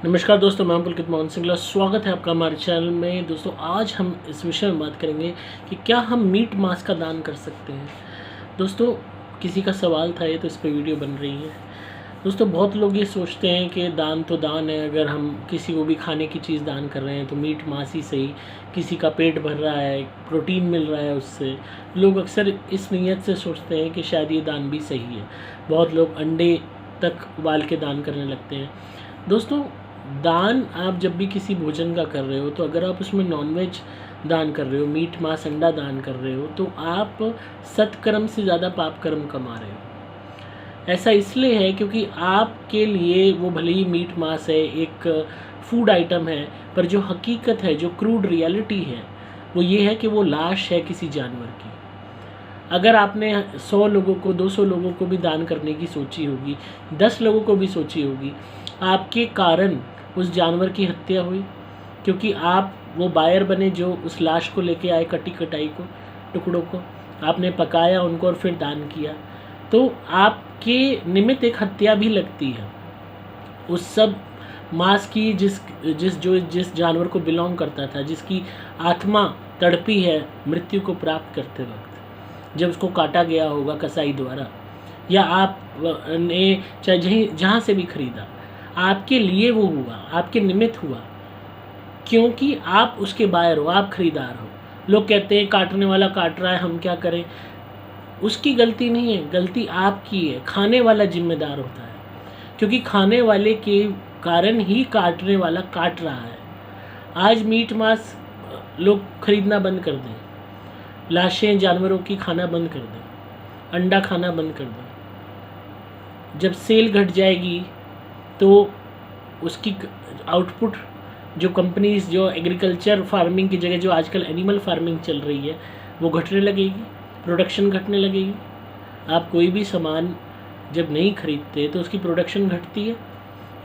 नमस्कार दोस्तों, मैं पुलकित मोहन सिंगला। स्वागत है आपका हमारे चैनल में। दोस्तों, आज हम इस विषय में बात करेंगे कि क्या हम मीट मांस का दान कर सकते हैं। दोस्तों, किसी का सवाल था ये, तो इस पे वीडियो बन रही है। दोस्तों, बहुत लोग ये सोचते हैं कि दान तो दान है, अगर हम किसी को भी खाने की चीज़ दान कर रहे हैं तो मीट मांस ही सही, किसी का पेट भर रहा है, प्रोटीन मिल रहा है उससे। लोग अक्सर इस नीयत से सोचते हैं कि शायद ये दान भी सही है। बहुत लोग अंडे तक उबाल के दान करने लगते हैं। दोस्तों, दान आप जब भी किसी भोजन का कर रहे हो, तो अगर आप उसमें नॉनवेज दान कर रहे हो, मीट मांस अंडा दान कर रहे हो, तो आप सत्कर्म से ज़्यादा पाप कर्म कमा रहे हो। ऐसा इसलिए है क्योंकि आपके लिए वो भले ही मीट मांस है, एक फूड आइटम है, पर जो हकीकत है, जो क्रूड रियलिटी है, वो ये है कि वो लाश है किसी जानवर की। अगर आपने 100 लोगों को, 200 लोगों को भी दान करने की सोची होगी, 10 लोगों को भी सोची होगी, आपके कारण उस जानवर की हत्या हुई, क्योंकि आप वो बायर बने जो उस लाश को लेके आए, कटी कटाई को, टुकड़ों को आपने पकाया उनको और फिर दान किया, तो आपके निमित्त एक हत्या भी लगती है उस सब मांस की जिस जानवर को बिलोंग करता था, जिसकी आत्मा तड़पी है मृत्यु को प्राप्त करते वक्त, जब उसको काटा गया होगा कसाई द्वारा, या आप ने चाहे जहाँ से भी खरीदा, आपके लिए वो हुआ, आपके निमित्त हुआ, क्योंकि आप उसके बायर हो, आप खरीदार हो। लोग कहते हैं काटने वाला काट रहा है, हम क्या करें। उसकी गलती नहीं है, गलती आपकी है। खाने वाला जिम्मेदार होता है, क्योंकि खाने वाले के कारण ही काटने वाला काट रहा है। आज मीट मांस लोग खरीदना बंद कर दें, लाशें जानवरों की खाना बंद कर दें, अंडा खाना बंद कर दें। जब सेल घट जाएगी तो उसकी आउटपुट, जो कंपनीज, जो एग्रीकल्चर फार्मिंग की जगह जो आजकल एनिमल फार्मिंग चल रही है, वो घटने लगेगी, प्रोडक्शन घटने लगेगी। आप कोई भी सामान जब नहीं खरीदते तो उसकी प्रोडक्शन घटती है।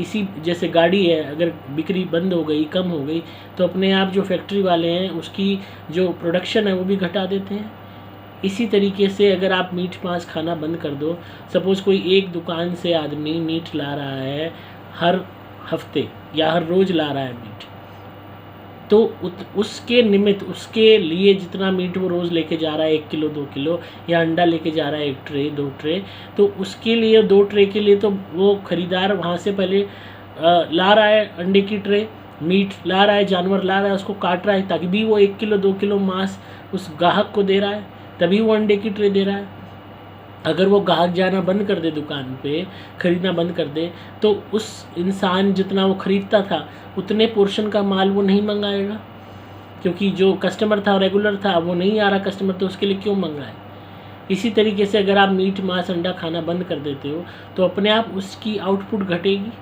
इसी जैसे गाड़ी है, अगर बिक्री बंद हो गई, कम हो गई, तो अपने आप जो फैक्ट्री वाले हैं उसकी जो प्रोडक्शन है वो भी घटा देते हैं। इसी तरीके से अगर आप मीट मांस खाना बंद कर दो, सपोज़ कोई एक दुकान से आदमी मीट ला रहा है हर हफ्ते या हर रोज़ ला रहा है मीट, तो उसके निमित्त, उसके लिए जितना मीट वो रोज़ लेके जा रहा है, 1 किलो 2 किलो, या अंडा लेके जा रहा है 1 ट्रे 2 ट्रे, तो उसके लिए 2 ट्रे के लिए तो वो ख़रीदार वहाँ से पहले ला रहा है अंडे की ट्रे, मीट ला रहा है, जानवर ला रहा है, उसको काट रहा है, ताकि भी वो 1 किलो 2 किलो मांस उस ग्राहक को दे रहा है, तभी वो अंडे की ट्रे दे रहा है। अगर वो ग्राहक जाना बंद कर दे, दुकान पे ख़रीदना बंद कर दे, तो उस इंसान जितना वो ख़रीदता था उतने पोर्शन का माल वो नहीं मंगाएगा, क्योंकि जो कस्टमर था, रेगुलर था, वो नहीं आ रहा कस्टमर, तो उसके लिए क्यों मंगाए। इसी तरीके से अगर आप मीट मांस अंडा खाना बंद कर देते हो तो अपने आप उसकी आउटपुट घटेगी,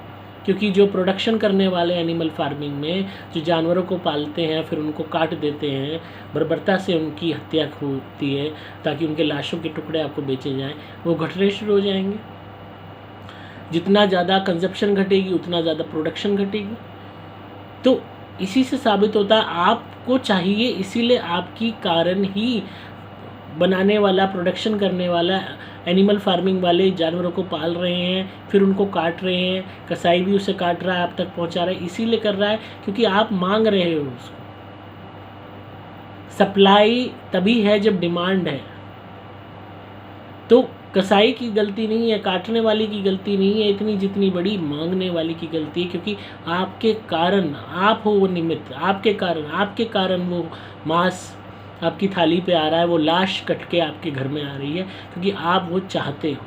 क्योंकि जो प्रोडक्शन करने वाले एनिमल फार्मिंग में जो जानवरों को पालते हैं, फिर उनको काट देते हैं, बर्बरता से उनकी हत्या होती है ताकि उनके लाशों के टुकड़े आपको बेचे जाएं, वो घटने शुरू हो जाएंगे। जितना ज़्यादा कंजप्शन घटेगी उतना ज़्यादा प्रोडक्शन घटेगी। तो इसी से साबित होता है आपको चाहिए, इसीलिए आपकी कारण ही बनाने वाला, प्रोडक्शन करने वाला, एनिमल फार्मिंग वाले जानवरों को पाल रहे हैं, फिर उनको काट रहे हैं, कसाई भी उसे काट रहा है, आप तक पहुंचा रहा है, इसीलिए कर रहा है क्योंकि आप मांग रहे हो उसको। सप्लाई तभी है जब डिमांड है। तो कसाई की गलती नहीं है, काटने वाले की गलती नहीं है इतनी जितनी बड़ी मांगने वाले की गलती है, क्योंकि आपके कारण, आप हो वो निमित्त, आपके कारण वो मांस आपकी थाली पे आ रहा है, वो लाश कट के आपके घर में आ रही है, क्योंकि आप वो चाहते हो।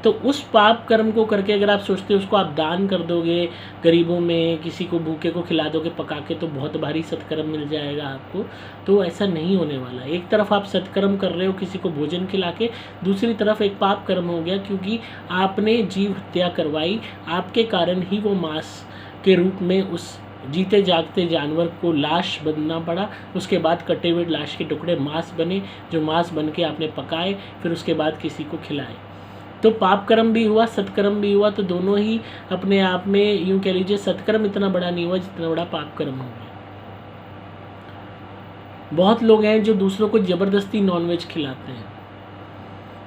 तो उस पाप कर्म को करके अगर आप सोचते हो उसको आप दान कर दोगे, गरीबों में किसी को भूखे को खिला दोगे पका के, तो बहुत भारी सत्कर्म मिल जाएगा आपको, तो ऐसा नहीं होने वाला। एक तरफ आप सत्कर्म कर रहे हो किसी को भोजन खिला के, दूसरी तरफ एक पाप कर्म हो गया, क्योंकि आपने जीव हत्या करवाई, आपके कारण ही वो मांस के रूप में उस जीते जागते जानवर को लाश बनना पड़ा। उसके बाद कटे हुए लाश के टुकड़े मांस बने, जो मांस बन के आपने पकाए, फिर उसके बाद किसी को खिलाए। तो पाप कर्म भी हुआ, सत्कर्म भी हुआ, तो दोनों ही अपने आप में, यूँ कह लीजिए, सत्कर्म इतना बड़ा नहीं हुआ जितना बड़ा पाप कर्म हो गया। बहुत लोग हैं जो दूसरों को ज़बरदस्ती नॉनवेज खिलाते हैं,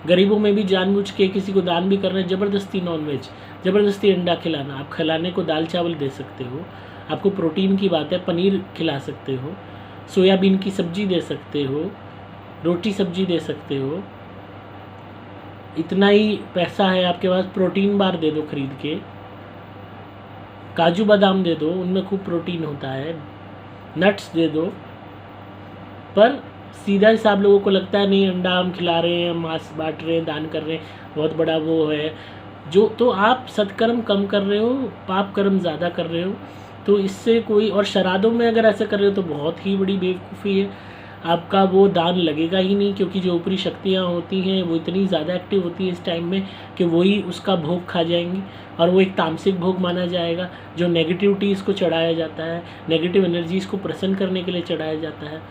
गरीबों में भी जानबूझ के किसी को दान भी कर रहे हैं, ज़बरदस्ती नॉनवेज, ज़बरदस्ती अंडा खिलाना। आप खिलाने को दाल चावल दे सकते हो, आपको प्रोटीन की बात है, पनीर खिला सकते हो, सोयाबीन की सब्ज़ी दे सकते हो, रोटी सब्ज़ी दे सकते हो। इतना ही पैसा है आपके पास, प्रोटीन बार दे दो खरीद के, काजू बादाम दे दो, उनमें खूब प्रोटीन होता है, नट्स दे दो। पर सीधा हिसाब लोगों को लगता है नहीं, अंडा हम खिला रहे हैं, मांस बांट रहे हैं, दान कर रहे हैं, बहुत बड़ा वो है जो। तो आप सत्कर्म कम कर रहे हो, पाप कर्म ज़्यादा कर रहे हो। तो इससे कोई, और श्राद्धों में अगर ऐसा कर रहे हो तो बहुत ही बड़ी बेवकूफ़ी है। आपका वो दान लगेगा ही नहीं, क्योंकि जो ऊपरी शक्तियाँ होती हैं वो इतनी ज़्यादा एक्टिव होती है इस टाइम में कि वही उसका भोग खा जाएंगी, और वो एक तामसिक भोग माना जाएगा जो नेगेटिविटीज़ को चढ़ाया जाता है, नेगेटिव एनर्जीज़ को प्रसन्न करने के लिए चढ़ाया जाता है।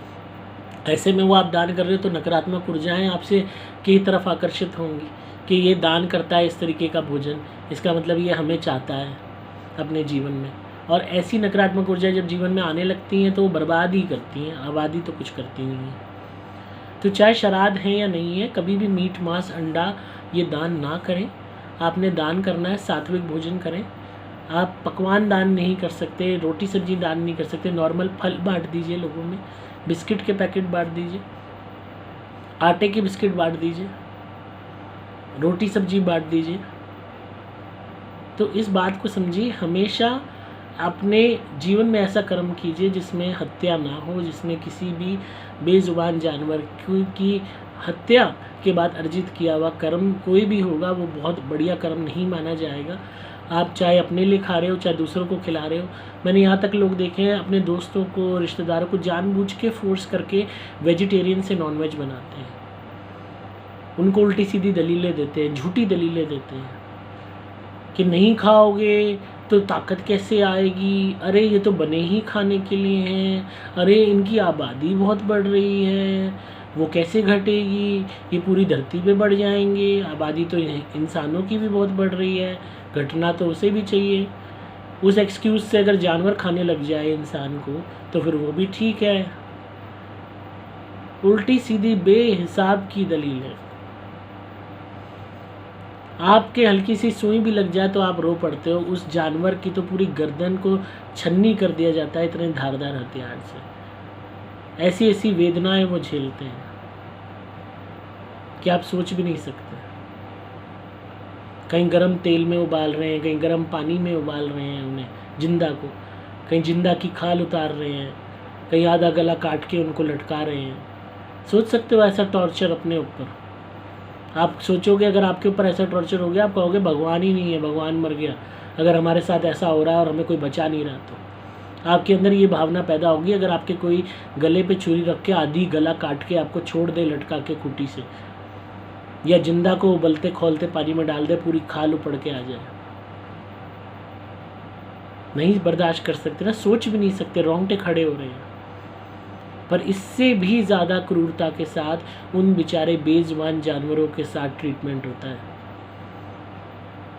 ऐसे में वो आप दान कर रहे हो तो नकारात्मक ऊर्जाएँ आपसे की तरफ आकर्षित होंगी कि ये दान करता है इस तरीके का भोजन, इसका मतलब ये हमें चाहता है अपने जीवन में। और ऐसी नकारात्मक ऊर्जा जब जीवन में आने लगती हैं तो वो बर्बाद ही करती हैं, आबादी तो कुछ करती नहीं है। तो चाहे श्राद्ध है या नहीं है, कभी भी मीट मांस अंडा ये दान ना करें। आपने दान करना है सात्विक भोजन करें। आप पकवान दान नहीं कर सकते, रोटी सब्जी दान नहीं कर सकते, नॉर्मल फल बांट दीजिए लोगों में, बिस्किट के पैकेट बांट दीजिए, आटे के बिस्किट बांट दीजिए, रोटी सब्जी बांट दीजिए। तो इस बात को समझिए, हमेशा अपने जीवन में ऐसा कर्म कीजिए जिसमें हत्या ना हो, जिसमें किसी भी बेजुबान जानवर की हत्या के बाद अर्जित किया हुआ कर्म कोई भी होगा वो बहुत बढ़िया कर्म नहीं माना जाएगा। आप चाहे अपने लिए खा रहे हो, चाहे दूसरों को खिला रहे हो। मैंने यहाँ तक लोग देखे हैं अपने दोस्तों को, रिश्तेदारों को जानबूझ के फोर्स करके वेजिटेरियन से नॉनवेज बनाते हैं, उनको उल्टी सीधी दलीलें देते हैं, झूठी दलीलें देते हैं कि नहीं खाओगे तो ताकत कैसे आएगी, अरे ये तो बने ही खाने के लिए हैं, अरे इनकी आबादी बहुत बढ़ रही है, वो कैसे घटेगी, ये पूरी धरती पे बढ़ जाएंगे, आबादी तो इंसानों की भी बहुत बढ़ रही है, घटना तो उसे भी चाहिए। उस एक्सक्यूज़ से अगर जानवर खाने लग जाए इंसान को तो फिर वो भी ठीक है। उल्टी सीधी बेहिसाब की दलील है। आपके हल्की सी सुई भी लग जाए तो आप रो पड़ते हो, उस जानवर की तो पूरी गर्दन को छन्नी कर दिया जाता है इतने धारदार हथियार से। ऐसी ऐसी वेदनाएं वो झेलते हैं कि आप सोच भी नहीं सकते। कहीं गर्म तेल में उबाल रहे हैं, कहीं गर्म पानी में उबाल रहे हैं उन्हें जिंदा को, कहीं जिंदा की खाल उतार रहे हैं, कहीं आधा गला काट के उनको लटका रहे हैं। सोच सकते हो ऐसा टॉर्चर अपने ऊपर? आप सोचोगे अगर आपके ऊपर ऐसा टॉर्चर हो गया, आप कहोगे भगवान ही नहीं है, भगवान मर गया अगर हमारे साथ ऐसा हो रहा है और हमें कोई बचा नहीं रहा। तो आपके अंदर ये भावना पैदा होगी अगर आपके कोई गले पे छुरी रख के आधी गला काट के आपको छोड़ दे लटका के खूंटी से, या जिंदा को उबलते खोलते पानी में डाल दे, पूरी खाल उपड़ के आ जाए। नहीं बर्दाश्त कर सकते ना, सोच भी नहीं सकते, रोंगटे खड़े हो रहे हैं। पर इससे भी ज़्यादा क्रूरता के साथ उन बेचारे बेजुबान जानवरों के साथ ट्रीटमेंट होता है।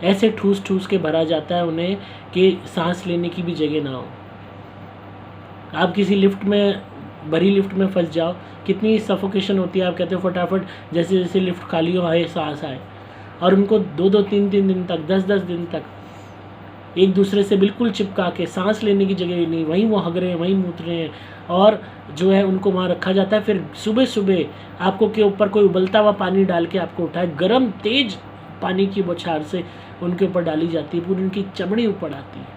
ऐसे ठूस ठूस के भरा जाता है उन्हें कि सांस लेने की भी जगह ना हो। आप किसी लिफ्ट में, भरी लिफ्ट में फंस जाओ, कितनी सफोकेशन होती है। आप कहते हो फटाफट जैसे जैसे लिफ्ट खाली हो आए सांस आए, और उनको 2-2 3-3 दिन तक, 10-10 दिन तक एक दूसरे से बिल्कुल चिपका के, सांस लेने की जगह ही नहीं, वहीं वो हग रहे हैं, वहीं मूत रहे हैं, और जो है उनको वहाँ रखा जाता है। फिर सुबह सुबह आपको के ऊपर कोई उबलता हुआ पानी डाल के आपको उठाए, गर्म तेज पानी की बौछार से उनके ऊपर डाली जाती है, पूरी उनकी चमड़ी ऊपर आती है,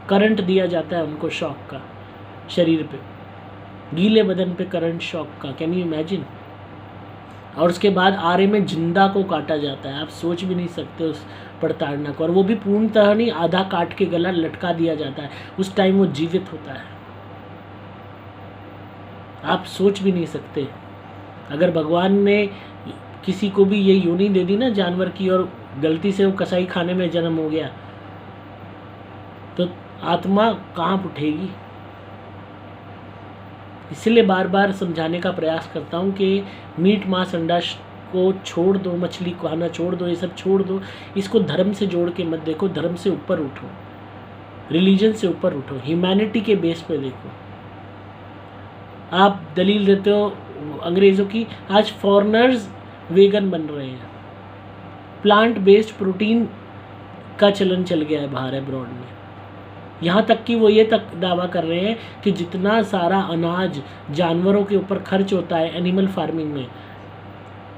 करंट दिया जाता है उनको शॉक का, शरीर पे, गीले बदन पे करंट शॉक का। Can you imagine? और उसके बाद आरे में जिंदा को काटा जाता है। आप सोच भी नहीं सकते उस प्रताड़ना को, और वो भी पूर्णतः नहीं, आधा काट के गला लटका दिया जाता है। उस टाइम वो जीवित होता है। आप सोच भी नहीं सकते। अगर भगवान ने किसी को भी ये योनि दे दी ना जानवर की, और गलती से वो कसाई खाने में जन्म हो गया, तो आत्मा कहाँ उठेगी? इसलिए बार बार समझाने का प्रयास करता हूँ कि मीट मांस अंडा को छोड़ दो, मछली खाना छोड़ दो, ये सब छोड़ दो। इसको धर्म से जोड़ के मत देखो, धर्म से ऊपर उठो, रिलीजन से ऊपर उठो, ह्यूमैनिटी के बेस पे देखो। आप दलील देते हो अंग्रेज़ों की, आज फॉरेनर्स वेगन बन रहे हैं। प्लांट बेस्ड प्रोटीन का चलन चल गया है बाहर अब्रॉड में। यहाँ तक कि वो ये तक दावा कर रहे हैं कि जितना सारा अनाज जानवरों के ऊपर खर्च होता है एनिमल फार्मिंग में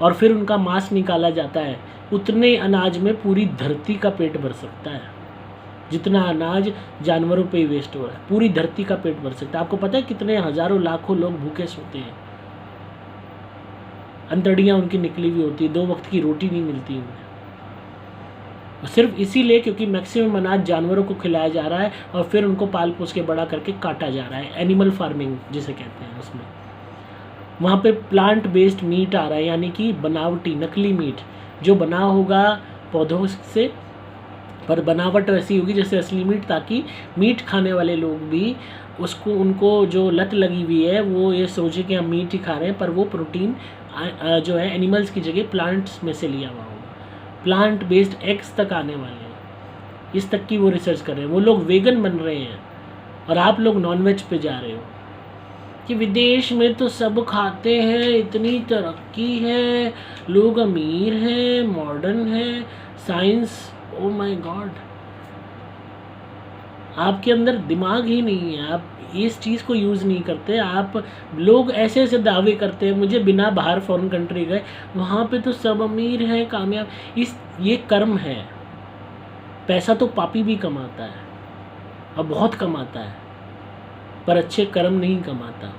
और फिर उनका मांस निकाला जाता है, उतने अनाज में पूरी धरती का पेट भर सकता है। जितना अनाज जानवरों पे ही वेस्ट हो रहा है, पूरी धरती का पेट भर सकता है। आपको पता है कितने हज़ारों लाखों लोग भूखे सोते हैं, अंतड़ियाँ उनकी निकली हुई होती है, 2 वक्त की रोटी नहीं मिलती उन्हें, सिर्फ इसीलिए क्योंकि मैक्सिमम अनाज जानवरों को खिलाया जा रहा है और फिर उनको पाल पोस के बड़ा करके काटा जा रहा है, एनिमल फार्मिंग जिसे कहते हैं उसमें। वहाँ पे प्लांट बेस्ड मीट आ रहा है, यानी कि बनावटी नकली मीट जो बना होगा पौधों से, पर बनावट वैसी होगी जैसे असली मीट, ताकि मीट खाने वाले लोग भी उसको, उनको जो लत लगी हुई है वो ये सोचे कि हम मीट ही खा रहे हैं, पर वो प्रोटीन जो है एनिमल्स की जगह प्लांट्स में से लिया हुआ होगा। प्लांट बेस्ड एग्स तक आने वाले हैं, इस तक की वो रिसर्च कर रहे हैं। वो लोग वेगन बन रहे हैं और आप लोग नॉनवेज पे जा रहे हो कि विदेश में तो सब खाते हैं, इतनी तरक्की है, लोग अमीर हैं, मॉडर्न है, साइंस, ओ माय गॉड, आपके अंदर दिमाग ही नहीं है, आप इस चीज़ को यूज़ नहीं करते। आप लोग ऐसे ऐसे दावे करते हैं, मुझे बिना बाहर फॉरेन कंट्री गए, वहाँ पे तो सब अमीर हैं, कामयाब। ये कर्म है। पैसा तो पापी भी कमाता है और बहुत कमाता है, पर अच्छे कर्म नहीं कमाता।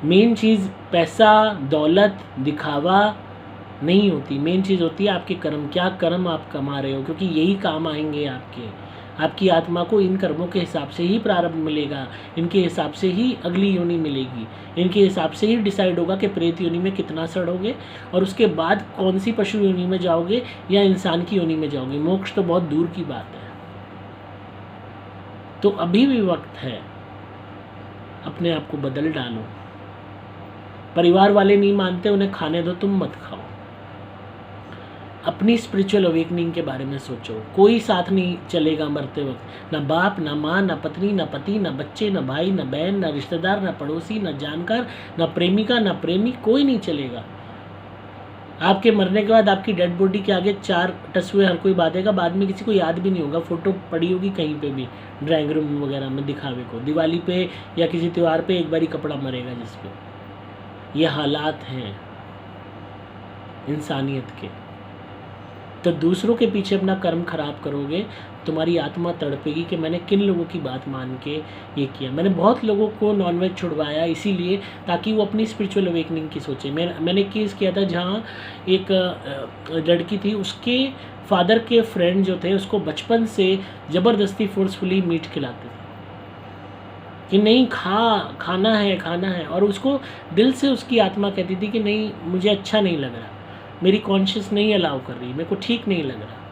मेन चीज़ पैसा, दौलत, दिखावा नहीं होती, मेन चीज़ होती है आपके कर्म। क्या कर्म आप कमा रहे हो, क्योंकि यही काम आएंगे आपकी आत्मा को। इन कर्मों के हिसाब से ही प्रारब्ध मिलेगा, इनके हिसाब से ही अगली योनि मिलेगी, इनके हिसाब से ही डिसाइड होगा कि प्रेत योनि में कितना सड़ोगे और उसके बाद कौन सी पशु योनि में जाओगे या इंसान की योनि में जाओगे। मोक्ष तो बहुत दूर की बात है। तो अभी भी वक्त है, अपने आप को बदल डालो। परिवार वाले नहीं मानते, उन्हें खाने दो, तुम मत खाओ। अपनी स्पिरिचुअल अवेकनिंग के बारे में सोचो। कोई साथ नहीं चलेगा मरते वक्त, ना बाप, ना माँ, ना पत्नी, ना पति, ना बच्चे, ना भाई, ना बहन, ना रिश्तेदार, ना पड़ोसी, ना जानकार, ना प्रेमिका, ना प्रेमी, कोई नहीं चलेगा। आपके मरने के बाद आपकी डेड बॉडी के आगे 4 तस्वीरें हर कोई बांधेगा, बाद में किसी को याद भी नहीं होगा। फ़ोटो पड़ी होगी कहीं पे भी, ड्राइंग रूम वगैरह में दिखावे को, दिवाली पे या किसी त्यौहार पे एक बारी कपड़ा मरेगा जिस पे। ये हालात हैं इंसानियत के। तो दूसरों के पीछे अपना कर्म खराब करोगे, तुम्हारी आत्मा तड़पेगी कि मैंने किन लोगों की बात मान के ये किया। मैंने बहुत लोगों को नॉनवेज छुड़वाया इसीलिए ताकि वो अपनी स्पिरिचुअल अवेकनिंग की सोचे। मैंने केस किया था जहाँ एक लड़की थी, उसके फादर के फ्रेंड जो थे उसको बचपन से ज़बरदस्ती फोर्सफुली मीट खिलाते थे कि नहीं खाना है, और उसको दिल से उसकी आत्मा कहती थी कि नहीं, मुझे अच्छा नहीं लग रहा, मेरी कॉन्शियस नहीं अलाउ कर रही, मेरे को ठीक नहीं लग रहा।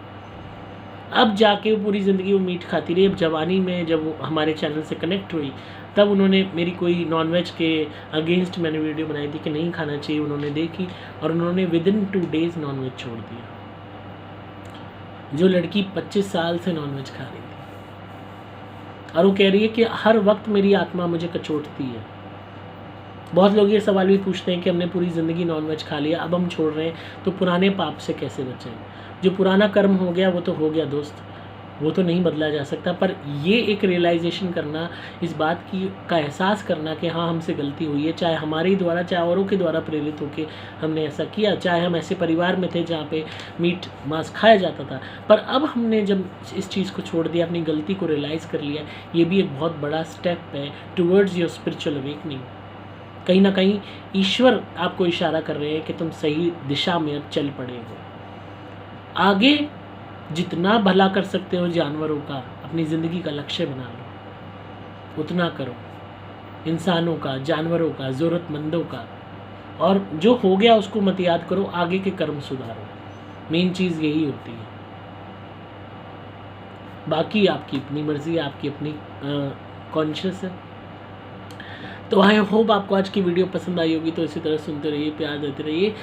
अब जाके वो पूरी ज़िंदगी वो मीट खाती रही। अब जवानी में जब वो हमारे चैनल से कनेक्ट हुई, तब उन्होंने मेरी कोई नॉनवेज के अगेंस्ट मैंने वीडियो बनाई थी कि नहीं खाना चाहिए, उन्होंने देखी और उन्होंने विदिन 2 डेज़ नॉनवेज छोड़ दिया। जो लड़की 25 साल से नॉनवेज खा रही थी, और वो कह रही है कि हर वक्त मेरी आत्मा मुझे कचोटती है। बहुत लोग ये सवाल भी पूछते हैं कि हमने पूरी ज़िंदगी नॉनवेज खा लिया, अब हम छोड़ रहे हैं, तो पुराने पाप से कैसे बचें। जो पुराना कर्म हो गया वो तो हो गया दोस्त, वो तो नहीं बदला जा सकता। पर ये एक रियलाइजेशन करना, इस बात की का एहसास करना कि हाँ, हमसे गलती हुई है, चाहे हमारे ही द्वारा, चाहे औरों के द्वारा प्रेरित होकर हमने ऐसा किया, चाहे हम ऐसे परिवार में थे जहाँ पे मीट मांस खाया जाता था। पर अब हमने जब इस चीज़ को छोड़ दिया, अपनी गलती को रियलाइज़ कर लिया, ये भी एक बहुत बड़ा स्टेप है टुवर्ड्स योर स्पिरिचुअल अवेकनिंग। कहीं ना कहीं ईश्वर आपको इशारा कर रहे हैं कि तुम सही दिशा में अब चल पड़े हो। आगे जितना भला कर सकते हो जानवरों का, अपनी ज़िंदगी का लक्ष्य बना लो, उतना करो। इंसानों का, जानवरों का, ज़रूरतमंदों का, और जो हो गया उसको मत याद करो, आगे के कर्म सुधारो। मेन चीज़ यही होती है। बाकी आपकी अपनी मर्ज़ी, आपकी अपनी कॉन्शियस है। तो आई होप आपको आज की वीडियो पसंद आई होगी। तो इसी तरह सुनते रहिए, प्यार देते रहिए,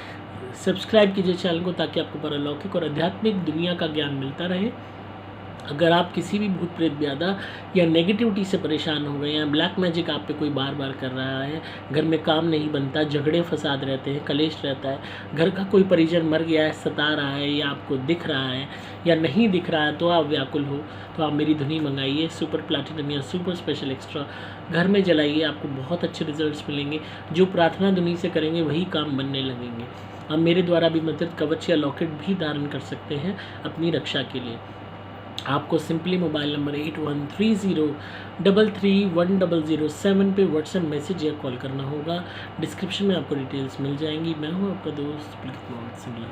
सब्सक्राइब कीजिए चैनल को ताकि आपको परलौकिक और आध्यात्मिक दुनिया का ज्ञान मिलता रहे। अगर आप किसी भी भूत प्रेत ब्यादा या नेगेटिविटी से परेशान हो गए या ब्लैक मैजिक आप पे कोई बार बार कर रहा है, घर में काम नहीं बनता, झगड़े फसाद रहते हैं, कलेश रहता है, घर का कोई परिजन मर गया है, सता रहा है या आपको दिख रहा है या नहीं दिख रहा है, तो आप व्याकुल हो तो आप मेरी धुनी मंगाइए, सुपर प्लैटिनम या सुपर स्पेशल एक्स्ट्रा घर में जलाइए, आपको बहुत अच्छे रिजल्ट्स मिलेंगे। जो प्रार्थना धुनी से करेंगे वही काम बनने लगेंगे। आप मेरे द्वारा भी मंत्रित कवच या लॉकेट भी धारण कर सकते हैं अपनी रक्षा के लिए। आपको सिंपली मोबाइल नंबर 8130331007 पे व्हाट्सएप मैसेज या कॉल करना होगा। डिस्क्रिप्शन में आपको डिटेल्स मिल जाएंगी। मैं हूँ आपका दोस्त पुलकित मोहम्मद सिंगला।